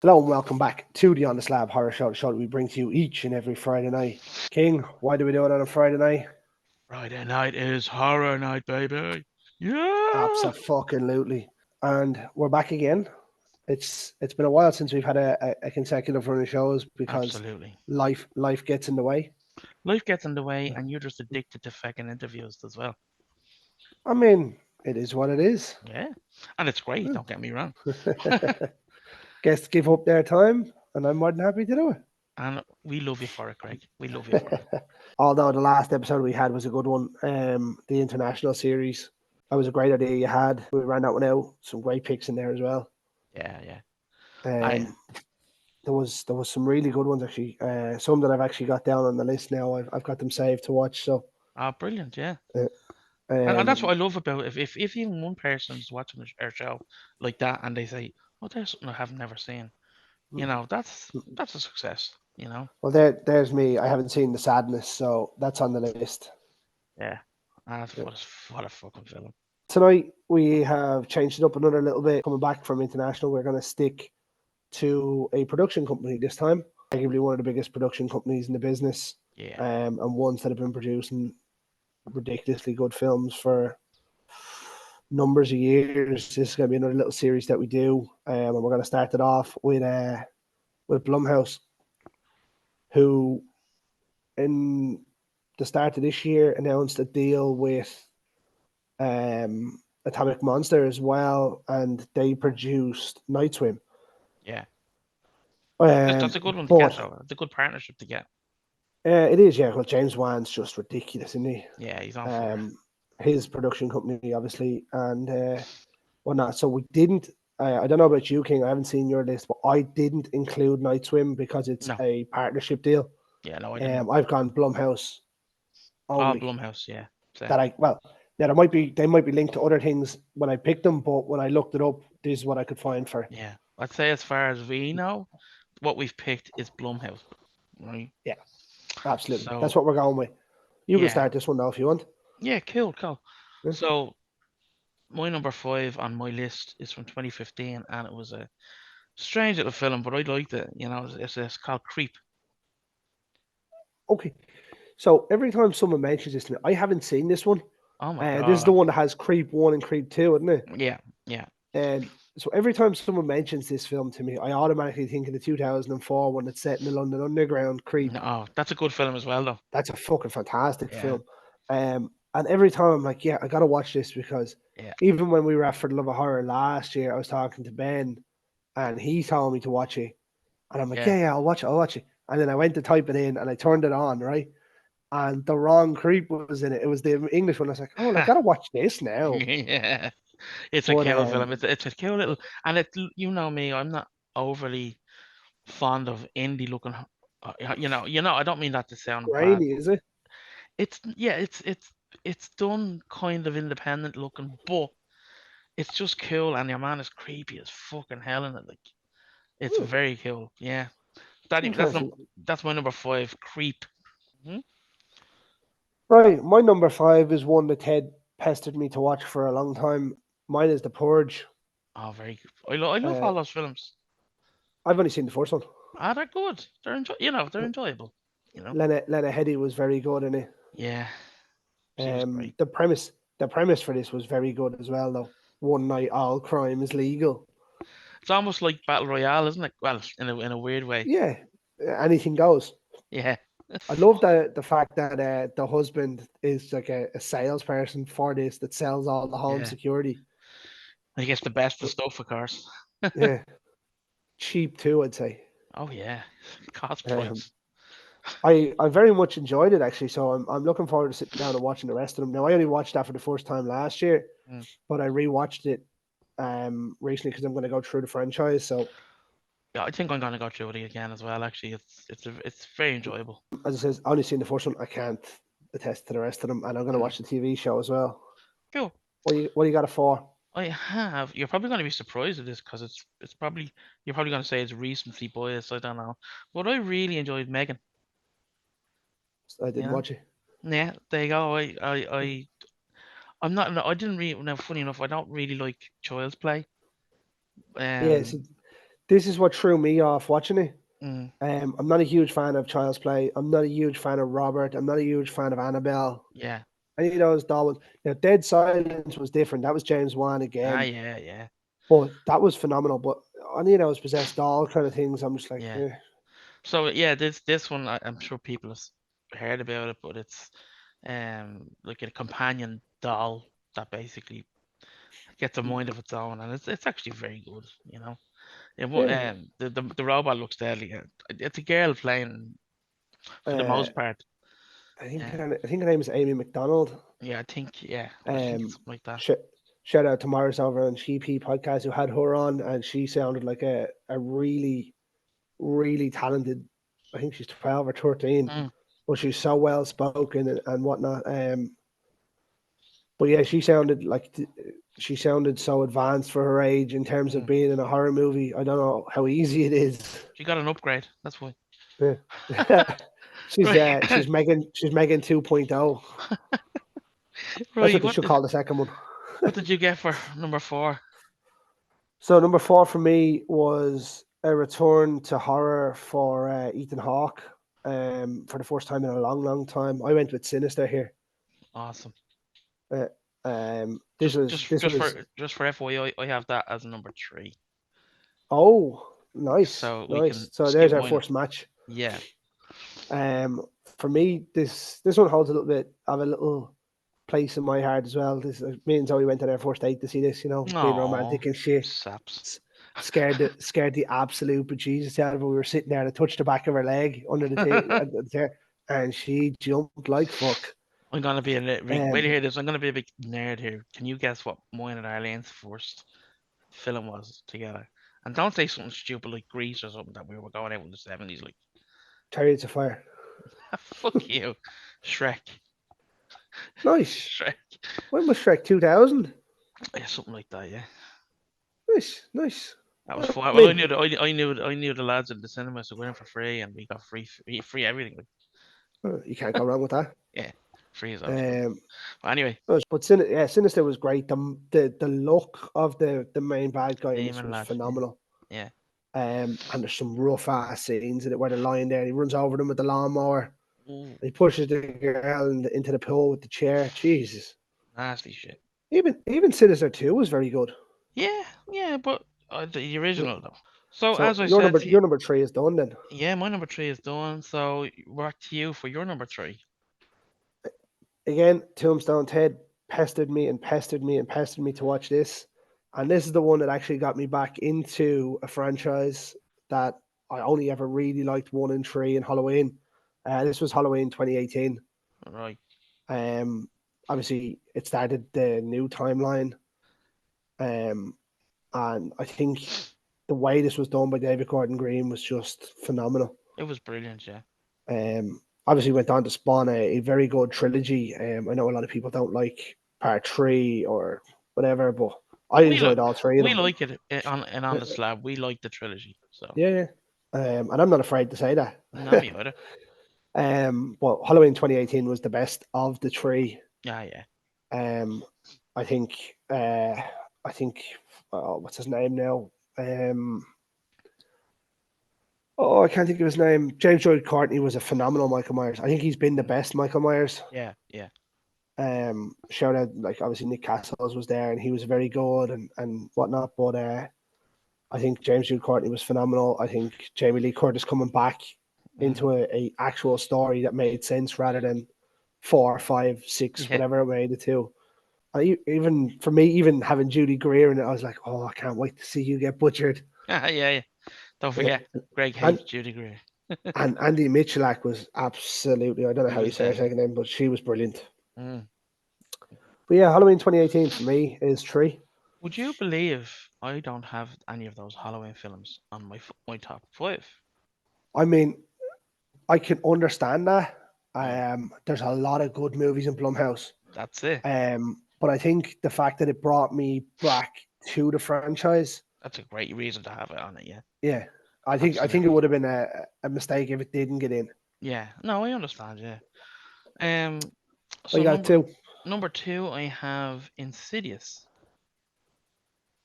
Hello and welcome back to the On the Slab Horror Show, the show that we bring to you each and every Friday night. King, why do we do it on a Friday night? Friday night is horror night, baby. Yeah. Absolutely. And we're back again. It's been a while since we've had a consecutive run of shows because Absolutely. life gets in the way. Life gets in the way, and you're just addicted to fucking interviews as well. I mean, it is what it is. Yeah. And it's great, don't get me wrong. Guests give up their time, and I'm more than happy to do And we love you for it, Craig. We love you for it. it. Although the last episode we had was a good one, the international series. That was a great idea you had. We ran that one out. Some great picks in there as well. Yeah, yeah. I Um, there was some really good ones actually. Some that I've actually got down on the list now. I've got them saved to watch. So, brilliant, yeah. uh, And that's um, what I love about if even one person's watching our show like that and they say, "Oh, there's something I have never seen," that's a success. well, there's me. I haven't seen the sadness, so that's on the list. Yeah. Ah, Yeah. what a fucking film. Tonight we have changed it up another little bit. Coming back from international, we're going to stick to a production company this time. Arguably one of the biggest production companies in the business, Yeah. and ones that have been producing ridiculously good films for numbers of years. This is going to be another little series that we do, and we're going to start it off with BLUMHOUSE, who in the start of this year announced a deal with Atomic Monster as well, and they produced Night Swim. Yeah. That's a good one to get, But though. It's a good partnership to get. it is, yeah. Well, James Wan's just ridiculous, isn't he? Yeah, he's on fire. His production company, obviously, and whatnot. So we didn't. I don't know about you, King. I haven't seen your list, but I didn't include Night Swim because it's No. a partnership deal. Yeah, no, I didn't. I've gone Blumhouse Oh, only. Blumhouse, yeah. Same. That I well, yeah, they might be linked to other things when I picked them, but when I looked it up, this is what I could find for it. Yeah. I'd say as far as we know, what we've picked is Blumhouse, right? Yeah, absolutely. That's So, what we're going with. You can yeah. start this one now if you want. Yeah, cool, cool. Yeah. So, my number five on my list is from 2015, and it was a strange little film, but I liked it. It's called Creep. Okay. So every time someone mentions this to me, I haven't seen this one. Oh my This is the God. one that has Creep 1 and Creep 2, isn't it? Yeah, yeah. So every time someone mentions this film to me, I automatically think of the 2004 one that's set in the London Underground, Creep. Oh, that's a good film as well, though. That's a fucking fantastic Yeah, film. And every time I'm like, yeah, I got to watch this because yeah, even when we were at For the Love of Horror last year, I was talking to Ben and he told me to watch it. And I'm like, yeah. yeah, I'll watch it, I'll watch it. And then I went to type it in and I turned it on, right? And the wrong Creep was in it. It was the English one. I was like, oh, well, I got to watch this now. Yeah. It's a But cool film. It's a cool little, and you know me, I'm not overly fond of indie looking. I don't mean that to sound bad. grainy, is it? It's done kind of independent looking, but it's just cool, and your man is creepy as fucking hell in it. Like it's Hmm, very cool. Yeah, interesting. that's my number five. Creep. Hmm. Right, my number five is one that Ted pestered me to watch for a long time. Mine is The Purge. Oh, very good. I love Uh, all those films. I've only seen the first one. Ah, they're good. They're enjoyable. You know. Lena Headey was very good in it. Yeah, she was great. The premise for this was very good as well, though. One night, all crime is legal. It's almost like Battle Royale, isn't it? Well, in a weird way. Yeah, anything goes. Yeah. I love the fact that the husband is like a salesperson for this that sells all the home Yeah. security. I guess the best of stuff, of course. Yeah, cheap too, I'd say. Oh yeah, cost Um, price. I very much enjoyed it actually, so I'm looking forward to sitting down and watching the rest of them. Now I only watched that for the first time last year, Mm. but I rewatched it recently because I'm going to go through the franchise. So Yeah, I think I'm gonna go through it again as well. Actually, it's very enjoyable. as I says, I only seen the first one. I can't attest to the rest of them, and I'm going to Mm. watch the TV show as well. Cool. What do you got it for? I have. You're probably gonna be surprised at this because it's probably you're probably gonna say it's recently biased. I don't know, but I really enjoyed Megan. I You didn't know. watch it. Yeah, there you go. I'm not. I didn't really. Now, funny enough, I don't really like Child's Play. Yeah, Um, see, this is what threw me off watching it. Mm, I'm not a huge fan of Child's Play. I'm not a huge fan of Robert. I'm not a huge fan of Annabelle. yeah. Any of those doll ones. Now, Dead Silence was different. That was James Wan Ah, again, yeah, yeah, but that was phenomenal. But any of those possessed doll kind of things, I'm just like, yeah. eh. So yeah, this one I'm sure people have heard about it, but it's like a companion doll that basically gets a mind of its own, and it's actually very good. Yeah. The robot looks deadly. It's a girl playing for the Uh, most part. I Yeah, think her name is Amy McDonald. I think it's Um, something like that. sh- Shout out to Morris over on GP podcast who had her on, and she sounded like a really really talented. I think she's 12 or 13, Mm, but she's so well spoken and whatnot. But yeah, she sounded so advanced for her age in terms of mm. being in a horror movie. I don't know how easy it is. She got an upgrade. That's why. Yeah. Right, She's Megan 2.0. That's right. what they should call the second one. What did you get for number 4? So number 4 for me was a return to horror for Ethan Hawke. For the first time in a long, long time, I went with Sinister here. Awesome. Uh, Just this was just for FYI, I have that as number 3, oh nice so we nice. can So skip there's our mine. first match. Yeah. For me, this one holds a little bit of a little place in my heart as well. This me and Zoe went on our first date to see this. You know, being Oh, romantic and shit. saps. Scared the absolute bejesus out of her. We were sitting there and I touched the back of her leg under the chair, and she jumped like fuck. I'm gonna be wait to Um, hear this. I'm gonna be a big nerd here. Can you guess what mine and Arlene's first film was together? And don't say something stupid like Grease or something that we were going out in the 70s. Like, Chariots of Fire. fuck you, Shrek. Nice. Shrek. When was Shrek 2000? Yeah, something like that. Yeah, Nice, nice. that was I fun. Well, mean, I knew the lads in the cinema, so we went for free, and we got free everything. Like, you can't go wrong with that. yeah, free is always good. Um, But anyway, but Sinister was great. The look of the main bad guy in this Demon was lad. Yeah, phenomenal. yeah. And there's some rough ass scenes in it where they're lying there and he runs over them with the lawnmower. Ooh, He pushes the girl into the pool with the chair. Jesus. nasty shit. Even Sinister 2 was very good. Yeah, yeah, but the original though. So So as I said to you, your number 3 is done then. yeah, my number 3 is done. So back to you for your number 3. Again, Tombstone Ted pestered me and pestered me and pestered me to watch this. And this is the one that actually got me back into a franchise that I only ever really liked 1 and 3 in Halloween. This was Halloween 2018. Right. Obviously, it started the new timeline. And I think the way this was done by David Gordon Green was just phenomenal. It was brilliant, yeah. Obviously went on to spawn a very good trilogy. I know a lot of people don't like part 3 or whatever, but I We enjoyed look all 3 of we them. like it on the slab. We like the trilogy. So Yeah, yeah. And I'm not afraid to say that. no, me either. But Halloween 2018 was the best of the 3. Yeah, yeah. Um, I think what's his name now? I can't think of his name. James Lloyd Courtney was a phenomenal Michael Myers. I think he's been the best Michael Myers. Yeah, yeah. Shout out, like obviously Nick Castles was there and he was very good and whatnot. But I think James Lloyd Courtney was phenomenal. I think Jamie Lee Curtis coming back into a actual story that made sense rather than 4, 5, 6, Yeah. whatever it made it to. Even for me, even having Judy Greer in it, I was like, oh, I can't wait to see you get butchered. Yeah, yeah. Don't Yeah. forget, Greg And hates Judy Greer. and Andy Michalak was absolutely, I don't know He how you was say her deadly. second name, but she was brilliant. Mm. But yeah, Halloween 2018 for me is 3. Would you believe I don't have any of those Halloween films on my top 5? I mean, I can understand that. Mm. There's a lot of good movies in Blumhouse. That's it. But I think the fact that it brought me back to the franchise, That's a great reason to have it on it. Yeah, yeah, I think it absolutely. would have been a mistake if it didn't get in. Yeah. No, I understand. Yeah. Um. I So got number 2. number 2, I have Insidious.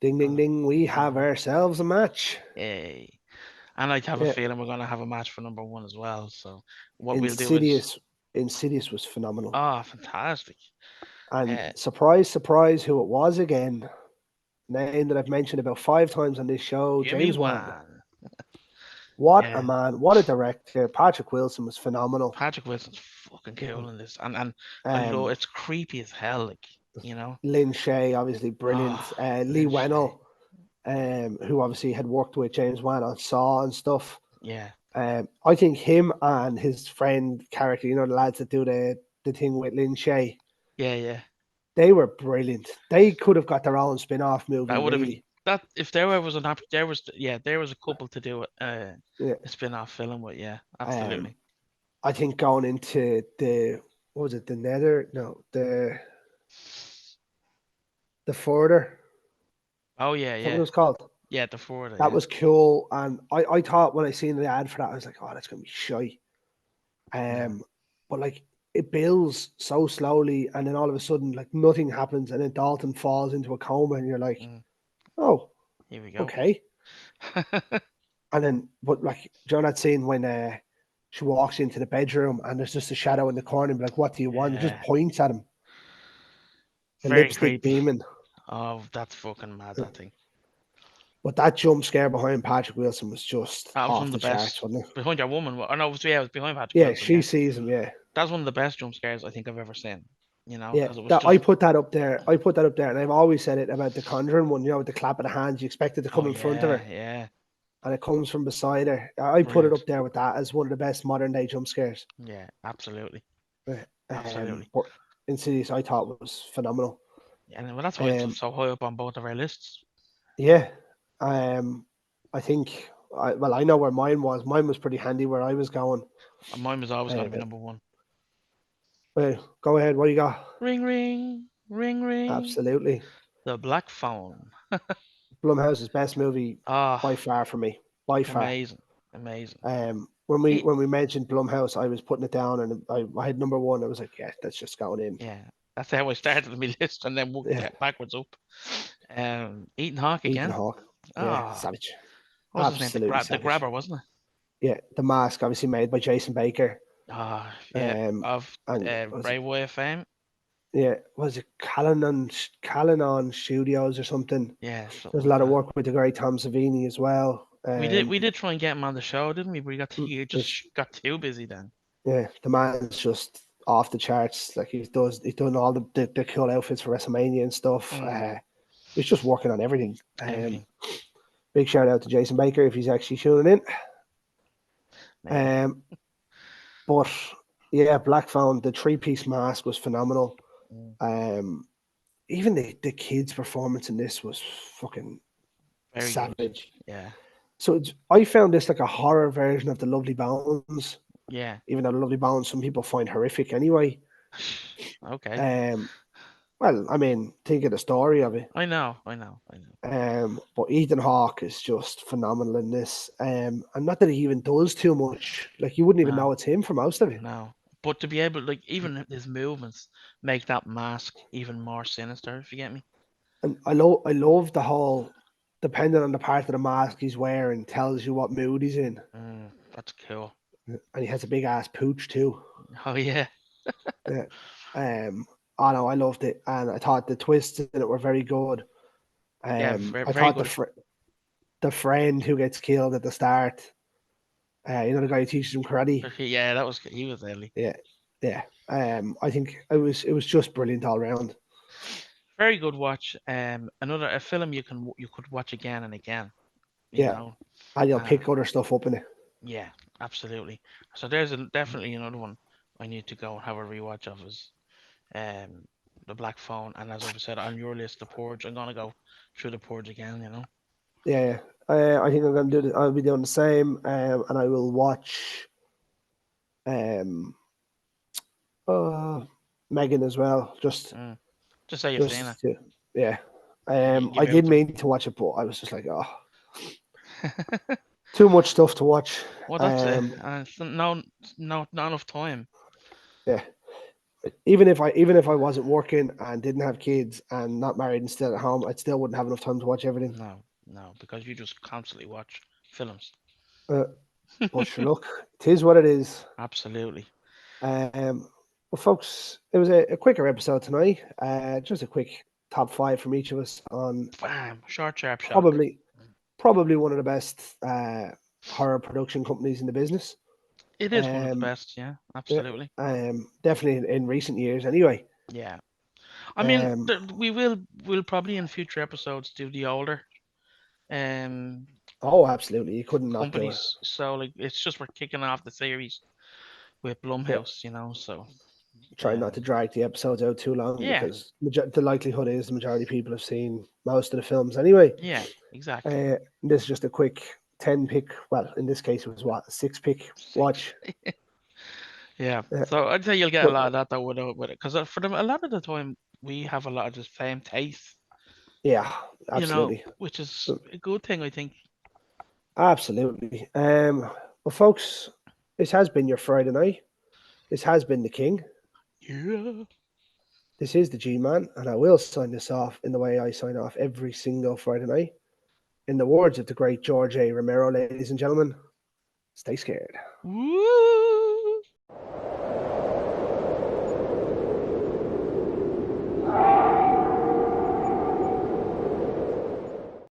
Ding, ding, Oh, ding. We have oh, ourselves a match. yay. And I have a Yeah. feeling we're gonna have a match for number one as well. So what we'll do is, Insidious. Insidious was phenomenal. oh, fantastic. And Uh, surprise, surprise, who it was again. Name that I've mentioned about 5 times on this show, Jimmy James Wan. Wan. What a Yeah, man. What a director. Patrick Wilson was phenomenal. Patrick Wilson's fucking cool in this, and I love Um, it's creepy as hell, like you know. Lynn Shay, obviously brilliant. Oh, Lee Lynch. Wennell, who obviously had worked with James Wan on Saw and stuff. Yeah, I think him and his friend character, the lads that do the thing with Lynn Shay, yeah, yeah. they were brilliant. They could have got their own spin-off movie, That would have been really. that if there was there was there was a couple to do Yeah. a spin-off film with. Yeah, Um, absolutely. I think going into the what was it, the Nether? No, the Further. Oh yeah, Is that what it yeah, was called? yeah. The Florida, That yeah. was cool, and I thought when I seen the ad for that, I was like, oh, that's gonna be shy. No. But like it builds so slowly, and then all of a sudden, like nothing happens, and then Dalton falls into a coma, and you're like, Mm, oh, here we go. okay. And then, but like, do you know that scene when she walks into the bedroom and there's just a shadow in the corner, and be like, what do you want? It just Yeah, points at him, the very lipstick creepy. demon. Oh, that's fucking mad. That thing. But that jump scare behind Patrick Wilson was just That was one off of the the charts, best. wasn't it? Behind your woman. Oh no, yeah, it was behind Patrick Yeah, Wilson. she Yeah, sees him. Yeah, that was one of the best jump scares I think I've ever seen. You know, yeah. because it was That I just, put that up there. I put that up there, and I've always said it about the Conjuring one. With the clap of the hands, you expect it to oh come in front of yeah, her, yeah, and it comes from beside her. I put it brilliant. up there with that as one of the best modern day jump scares. Yeah, absolutely, Yeah. absolutely. But Insidious, I thought was phenomenal. Yeah, and well, that's why it's Um, so high up on both of our lists. yeah. I think I know where mine was. Mine was pretty handy where I was going. And mine was always going to be Uh, number one. well, go ahead. What do you got? Ring, ring, ring, ring. Absolutely. The Black Phone. Blumhouse's best movie by Ah, far for me. By far. amazing, amazing. When we It, when we mentioned Blumhouse, I was putting it down, and I had number one. I was like, yeah, that's just going in. yeah, that's how I started my list and then worked Yeah, that backwards up. Ethan Hawke Ethan again. Hawke. Yeah, Ah, savage. what was his name? Absolutely The savage. Grabber, wasn't it? Yeah, The Mask, obviously made by Jason Baker. Ah, yeah, Um, of and was it, Bray Wyatt fame. yeah, was it Callanan Studios or something? Yeah, There's something a like lot of that. work with the great Tom Savini as well. We did try and get him on the show, didn't we? But he just Which got too busy then. yeah, the man's just off the charts. Like he's done all the cool outfits for WrestleMania and stuff. Mm, He's just working on everything. everything, Big shout out to Jason Baker if he's actually tuning in. maybe. But yeah, Black Phone, the 3-piece mask was phenomenal. Mm, Um, even the kids' performance in this was fucking very good. savage. Yeah, So I found this like a horror version of the Lovely Bones, yeah. even though the Lovely Bones some people find horrific anyway. Okay. Um, well, I mean, think of the story of it. I know, I know, I know. But Ethan Hawke is just phenomenal in this. And not that he even does too much. Like you wouldn't even know No, it's him for most of it. no. But to be able, like, even his movements make that mask even more sinister, if you get me. And I love the whole depending on the part of the mask he's wearing tells you what mood he's in. That's cool. And he has a big ass pooch too. Oh yeah, Yeah. I know I loved it, and I thought the twists in it were very good. yeah. I Very thought good. the friend who gets killed at the start, the guy who teaches him karate. Yeah, he was early. Yeah, yeah. I think it was just brilliant all around. Very good watch. A film you could watch again and again. You Yeah, know. and you'll Uh, pick other stuff up in it. yeah, absolutely. So definitely another one I need to go and have a rewatch of is um the Black Phone, and as I've said on your list, the Purge. I'm gonna go through the Purge again. You know. Yeah, I think I'm gonna do. I'll be doing the same, and I will watch um uh Megan as well. Mm. Just say you've seen it. Just to, yeah. Give I you out did mean to watch it, but I was just like, oh, too much stuff to watch. Well, that's it. Um, No, not enough time. yeah. Even if I wasn't working and didn't have kids and not married and still at home, I still wouldn't have enough time to watch everything. No, because you just constantly watch films. Uh, but sure, look, it is what it is. Absolutely. Well, folks, it was a quicker episode tonight. Just a quick top five from each of us on Bam, short, sharp shock. probably probably one of the best horror production companies in the business. It is one of the Um, best, yeah, yeah, absolutely. definitely in recent years. Anyway, Yeah. I mean, um, we'll probably in future episodes do the older um oh, absolutely, you couldn't not do it. companies. So like it's just we're kicking off the series with Yeah, Blumhouse, you know. So try not to drag the episodes out too long yeah, because the likelihood is the majority of people have seen most of the films anyway. yeah, exactly. This is just a quick 10 pick. Well, in this case, it was what, a 6 pick Six. watch. Yeah. Uh, So I'd say you'll get a but lot of that though with it, because for them a lot of the time we have a lot of the same taste, yeah, you know, absolutely. which is a good thing, I think. Absolutely. Well, folks, this has been your Friday night. This has been the King. Yeah. This is the G Man, and I will sign this off in the way I sign off every single Friday night. In the words of the great George A. Romero, ladies and gentlemen, stay scared. Woo!